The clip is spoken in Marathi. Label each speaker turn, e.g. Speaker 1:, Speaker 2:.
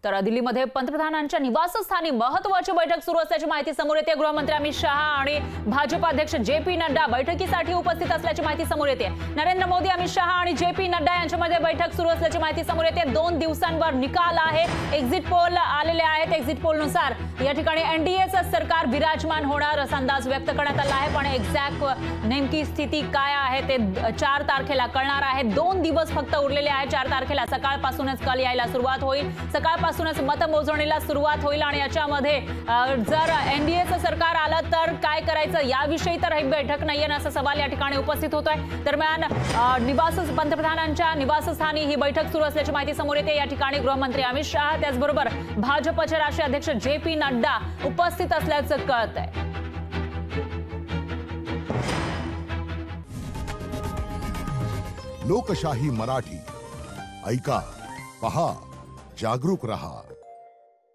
Speaker 1: तर दिल्लीमध्ये पंतप्रधानांच्या निवासस्थानी महत्त्वाची बैठक सुरू असल्याची माहिती समोर येते। गृहमंत्री अमित शहा आणि भाजप अध्यक्ष जे.पी. नड्डा बैठकीसाठी उपस्थित असल्याची माहिती समोर येते। नरेंद्र मोदी, अमित शहा आणि जे.पी. नड्डा यांच्यामध्ये बैठक सुरू असल्याची माहिती समोर येते। 2 दिवसांवर निकाल आहे, एक्झिट पोल आलेले आहेत। एक्झिट पोलनुसार या ठिकाणी एनडीएचं सरकार विराजमान होणार असा अंदाज व्यक्त करण्यात आला आहे, पण एक्झॅक्ट नेमकी स्थिती काय आहे ते 4 तारखेला कळणार आहे। 2 दिवस फक्त उरलेले आहेत। 4 तारखेला सकाळपासूनच कल यायला सुरुवात होईल, सकाळपासूनच मतमोजणीला सुरुवात होईल आणि याच्यामध्ये जर एनडीएचं सरकार आलं तर काय करायचं याविषयी तर ही बैठक नाहीये असा सवाल या ठिकाणी उपस्थित होतोय। दरम्यान पंतप्रधानांच्या निवासस्थानी ही बैठक सुरू असल्याची माहिती समोर येते। या ठिकाणी गृहमंत्री अमित शहा त्याचबरोबर भाजपचे राष्ट्रीय अध्यक्ष जे.पी. नड्डा उपस्थित असल्याचं कळतंय।
Speaker 2: लोकशाही मराठी ऐका, पहा, जागरूक रहा।